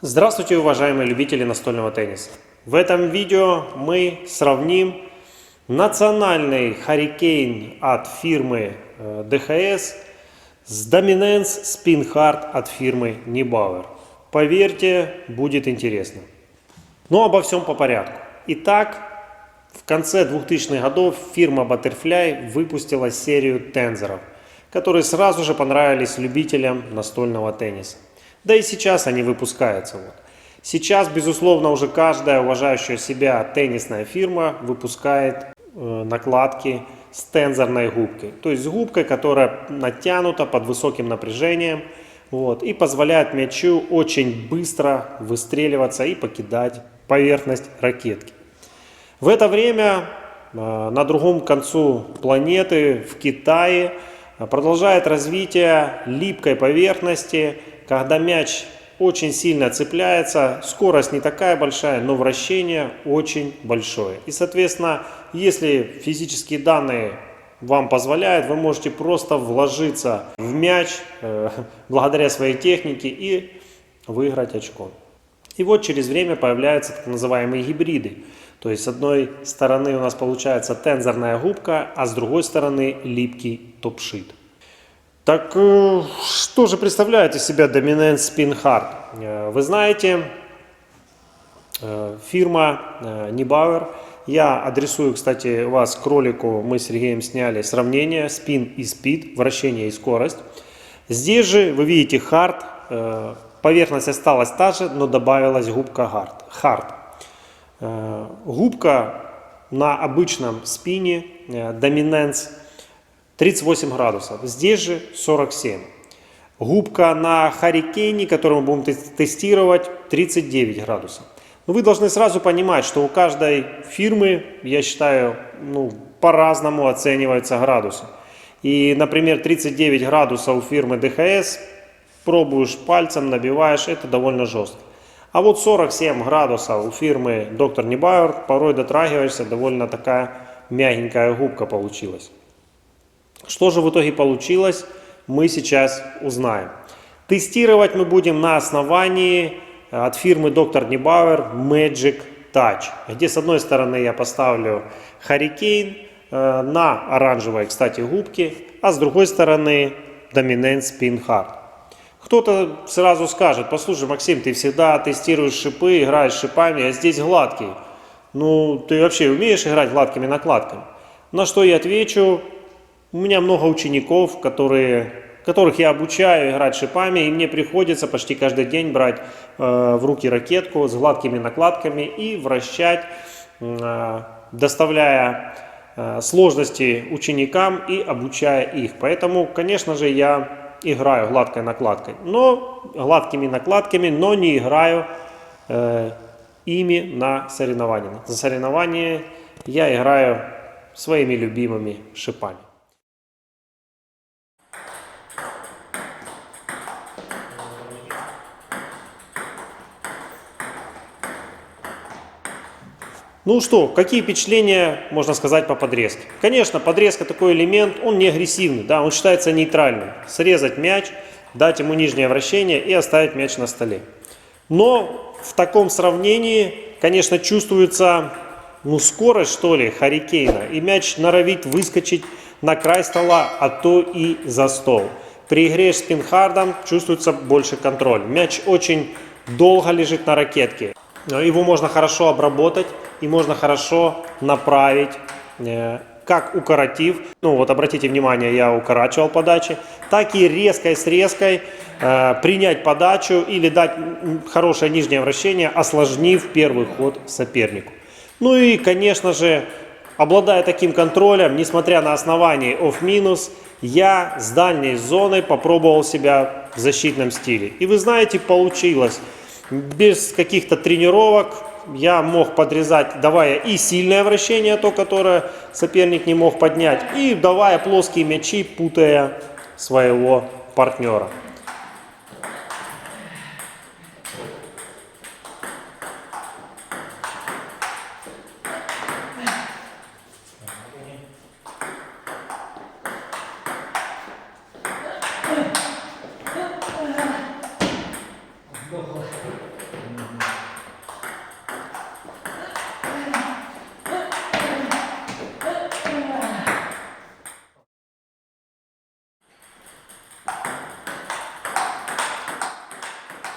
Здравствуйте, уважаемые любители настольного тенниса! В этом видео мы сравним национальный Hurricane от фирмы DHS с Dominance Spin Hard от фирмы Nibauer. Поверьте, будет интересно. Но обо всем по порядку. Итак, в конце 2000-х годов фирма Butterfly выпустила серию тензоров, которые сразу же понравились любителям настольного тенниса. Да и сейчас они выпускаются. Сейчас, безусловно, уже каждая уважающая себя теннисная фирма выпускает накладки с тензорной губкой. То есть с губкой, которая натянута под высоким напряжением и позволяет мячу очень быстро выстреливаться и покидать поверхность ракетки. В это время на другом концу планеты, в Китае, продолжает развитие липкой поверхности, когда мяч очень сильно цепляется, скорость не такая большая, но вращение очень большое. И, соответственно, если физические данные вам позволяют, вы можете просто вложиться в мяч благодаря своей технике и выиграть очко. И вот через время появляются так называемые гибриды. То есть с одной стороны у нас получается тензорная губка, а с другой стороны липкий топшит. Так что же представляет из себя Dominance Spin Hard? Вы знаете, фирма Nibauer. Я адресую, кстати, вас к ролику, мы с Сергеем сняли сравнение Spin и Speed, вращение и скорость. Здесь же вы видите Hard, поверхность осталась та же, но добавилась губка Hard. Губка на обычном спине Dominance 38 градусов, здесь же 47. Губка на Hurricane, которую мы будем тестировать, 39 градусов. Но вы должны сразу понимать, что у каждой фирмы, я считаю, по-разному оцениваются градусы. И, например, 39 градусов у фирмы DHS, пробуешь пальцем, набиваешь, это довольно жестко. А вот 47 градусов у фирмы Dr. Nibauer, порой дотрагиваешься, довольно такая мягенькая губка получилась. Что же в итоге получилось, мы сейчас узнаем. Тестировать мы будем на основании от фирмы Dr. Nibauer Magic Touch, где с одной стороны я поставлю Hurricane на оранжевой, кстати, губке, а с другой стороны Dominance Spin Hard. Кто-то сразу скажет: послушай, Максим, ты всегда тестируешь шипы, играешь шипами, а здесь гладкий. Ты вообще умеешь играть гладкими накладками? На что я отвечу: у меня много учеников, которых я обучаю играть шипами, и мне приходится почти каждый день брать в руки ракетку с гладкими накладками и вращать, доставляя сложности ученикам и обучая их. Поэтому, конечно же, я играю гладкой накладкой, гладкими накладками, но не играю ими на соревнованиях. За соревнования я играю своими любимыми шипами. Ну что, какие впечатления можно сказать по подрезке? Конечно, подрезка такой элемент, он не агрессивный, он считается нейтральным. Срезать мяч, дать ему нижнее вращение и оставить мяч на столе. Но в таком сравнении, конечно, чувствуется скорость, что ли, Hurricane. И мяч норовит выскочить на край стола, а то и за стол. При игре с спинхардом чувствуется больше контроль. Мяч очень долго лежит на ракетке. Его можно хорошо обработать и можно хорошо направить, как укоротив, обратите внимание, я укорачивал подачи, так и резкой срезкой принять подачу или дать хорошее нижнее вращение, осложнив первый ход сопернику. И, конечно же, обладая таким контролем, несмотря на основание офф-минус, я с дальней зоной попробовал себя в защитном стиле. И вы знаете, получилось. Без каких-то тренировок я мог подрезать, давая и сильное вращение, то, которое соперник не мог поднять, и давая плоские мячи, путая своего партнера.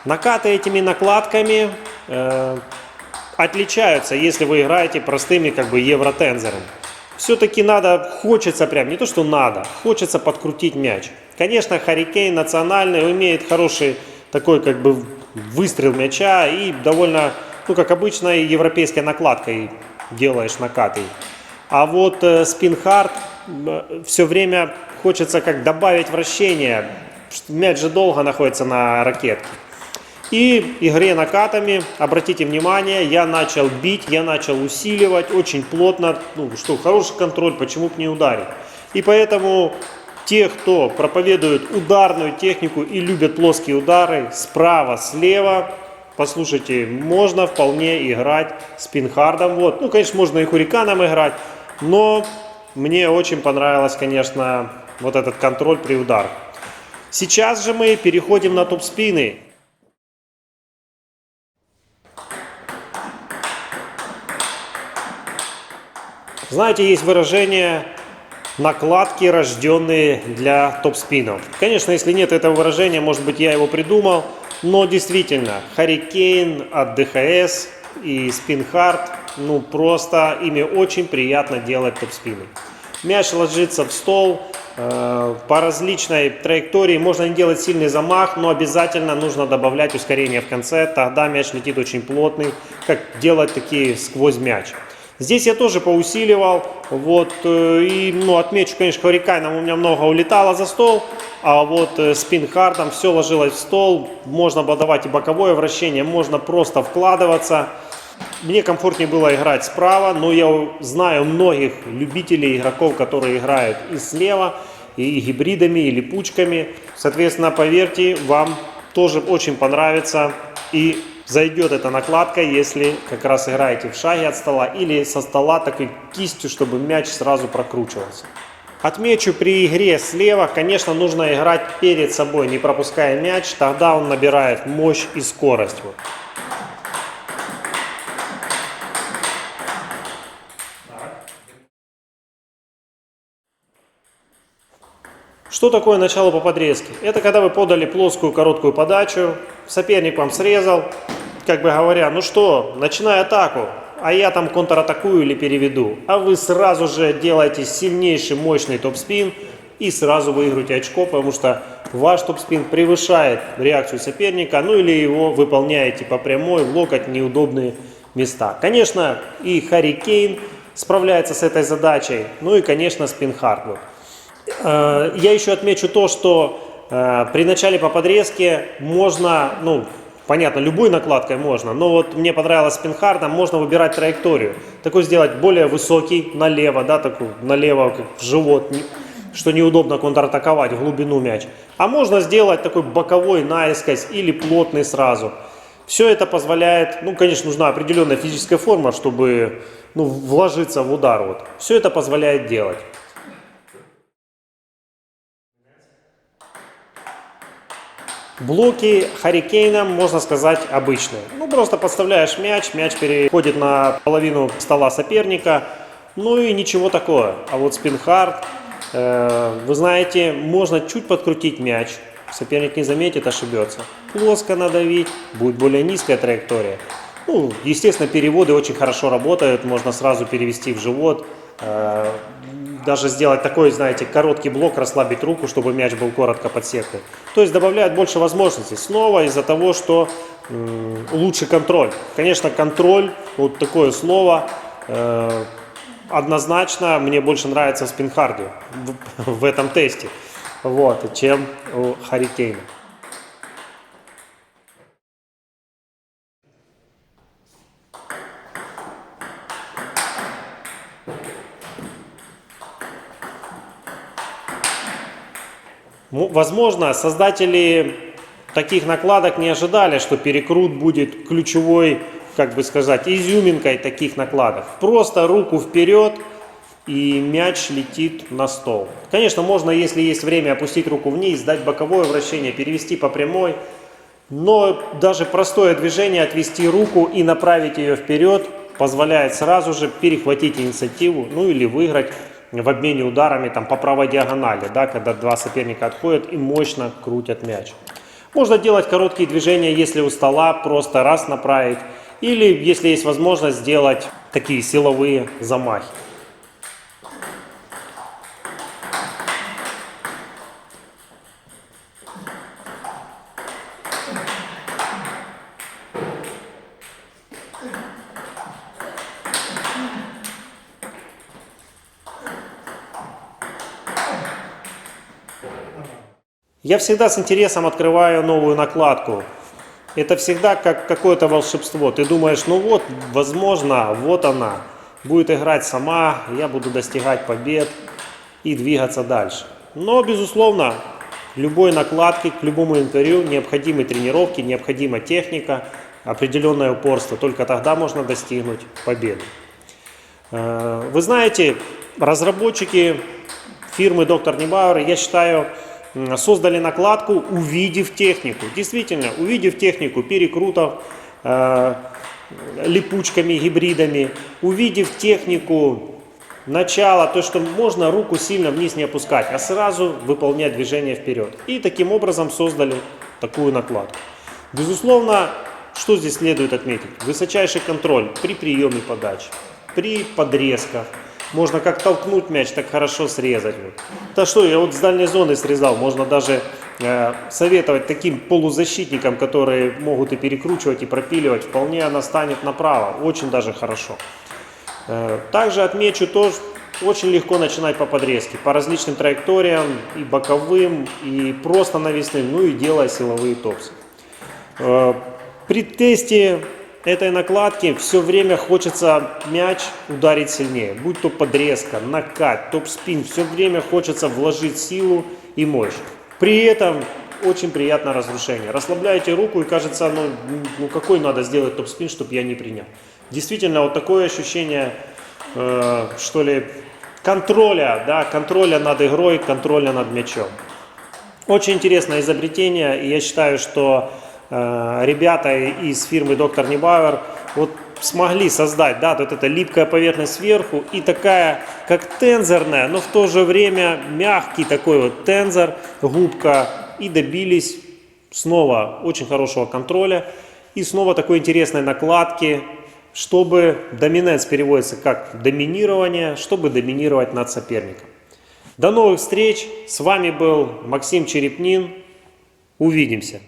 Накаты этими накладками отличаются, если вы играете простыми как бы евротензорами. Все-таки хочется прям, не то что надо, хочется подкрутить мяч. Конечно, Hurricane национальный имеет хороший такой как бы выстрел мяча и довольно, ну как обычной европейской накладкой делаешь накаты. А вот Spin-Hard все время хочется как добавить вращение, мяч же долго находится на ракетке. И игре накатами, обратите внимание, я начал бить, я начал усиливать очень плотно. Ну что, хороший контроль, почему бы не ударить? И поэтому те, кто проповедует ударную технику и любят плоские удары, справа, слева, послушайте, можно вполне играть спинхардом. Вот. Ну, конечно, можно и хуриканом играть, но мне очень понравилось, конечно, вот этот контроль при ударах. Сейчас же мы переходим на топ-спины. Знаете, есть выражение «накладки, рожденные для топ-спинов». Конечно, если нет этого выражения, может быть, я его придумал, но действительно, Hurricane от DHS и Spin-Hard, ну просто ими очень приятно делать топ-спины. Мяч ложится в стол по различной траектории, можно не делать сильный замах, но обязательно нужно добавлять ускорение в конце, тогда мяч летит очень плотный, как делать такие сквозь мяч. Здесь я тоже поусиливал, вот, и, ну, отмечу, конечно, Hurricane у меня много улетало за стол, а вот Spin-Hard'ом все ложилось в стол, можно было давать и боковое вращение, можно просто вкладываться. Мне комфортнее было играть справа, но я знаю многих любителей игроков, которые играют и слева, и гибридами, и липучками. Соответственно, поверьте, вам тоже очень понравится и зайдет эта накладка, если как раз играете в шаге от стола или со стола такой кистью, чтобы мяч сразу прокручивался. Отмечу, при игре слева, конечно, нужно играть перед собой, не пропуская мяч, тогда он набирает мощь и скорость. Вот. Что такое начало по подрезке? Это когда вы подали плоскую короткую подачу, соперник вам срезал, как бы говоря, ну что, начинай атаку, а я там контратакую или переведу. А вы сразу же делаете сильнейший мощный топ-спин и сразу выиграете очко, потому что ваш топ-спин превышает реакцию соперника, ну или его выполняете по прямой, в локоть, неудобные места. Конечно, и Hurricane справляется с этой задачей, ну и, конечно, Spin-Hard. Я еще отмечу то, что при начале по подрезке можно, ну, понятно, любой накладкой можно, но вот мне понравилось Spin-Hard'ом, можно выбирать траекторию. Такой сделать более высокий налево, да, такой налево, как в живот, что неудобно контратаковать в глубину мяч. А можно сделать такой боковой наискось или плотный сразу. Все это позволяет, ну, конечно, нужна определенная физическая форма, чтобы, ну, вложиться в удар. Вот. Все это позволяет делать. Блоки Hurricane, можно сказать, обычные. Ну, просто подставляешь мяч, мяч переходит на половину стола соперника, ну и ничего такого. А вот Spin-Hard, вы знаете, можно чуть подкрутить мяч, соперник не заметит, ошибется. Плоско надавить, будет более низкая траектория. Ну, естественно, переводы очень хорошо работают, можно сразу перевести в живот. Даже сделать такой, знаете, короткий блок, расслабить руку, чтобы мяч был коротко под сеткой. То есть добавляет больше возможностей. Снова из-за того, что лучший контроль. Конечно, контроль, вот такое слово, однозначно мне больше нравится в Spin-Hard'е в этом тесте, вот, чем у Hurricane. Возможно, создатели таких накладок не ожидали, что перекрут будет ключевой, как бы сказать, изюминкой таких накладок. Просто руку вперед, и мяч летит на стол. Конечно, можно, если есть время, опустить руку вниз, дать боковое вращение, перевести по прямой. Но даже простое движение, отвести руку и направить ее вперед, позволяет сразу же перехватить инициативу, ну или выиграть в обмене ударами там, по правой диагонали, да, когда два соперника отходят и мощно крутят мяч. Можно делать короткие движения, если у стола, просто раз направить. Или, если есть возможность, сделать такие силовые замахи. Я всегда с интересом открываю новую накладку. Это всегда как какое-то волшебство. Ты думаешь, ну вот, возможно, вот она будет играть сама, я буду достигать побед и двигаться дальше. Но, безусловно, к любой накладке, к любому янтарю необходимы тренировки, необходима техника, определенное упорство. Только тогда можно достигнуть победы. Вы знаете, разработчики фирмы Dr. Niebauer, я считаю, создали накладку, увидев технику. Действительно, увидев технику перекрутов липучками, гибридами, увидев технику начала, то, что можно руку сильно вниз не опускать, а сразу выполнять движение вперед. И таким образом создали такую накладку. Безусловно, что здесь следует отметить? Высочайший контроль при приеме подачи, при подрезках. Можно как толкнуть мяч, так хорошо срезать. Да что, я вот с дальней зоны срезал. Можно даже советовать таким полузащитникам, которые могут и перекручивать, и пропиливать. Вполне она станет направо. Очень даже хорошо. Также отмечу тоже, очень легко начинать по подрезке. По различным траекториям, и боковым, и просто навесным. Ну и делая силовые топсы. При тесте этой накладки все время хочется мяч ударить сильнее. Будь то подрезка, накат, топ-спин. Все время хочется вложить силу и мощь. При этом очень приятное разрушение. Расслабляете руку и кажется, ну какой надо сделать топ-спин, чтобы я не принял. Действительно, вот такое ощущение, что ли, контроля, да, контроля над игрой, контроля над мячом. Очень интересное изобретение, и я считаю, что ребята из фирмы Dr. Niebauer вот смогли создать, да, вот эта липкая поверхность сверху и такая, как тензорная, но в то же время мягкий такой вот тензор, губка, и добились снова очень хорошего контроля и снова такой интересной накладки, чтобы доминанс переводится как доминирование, чтобы доминировать над соперником. До новых встреч, с вами был Максим Черепнин, увидимся.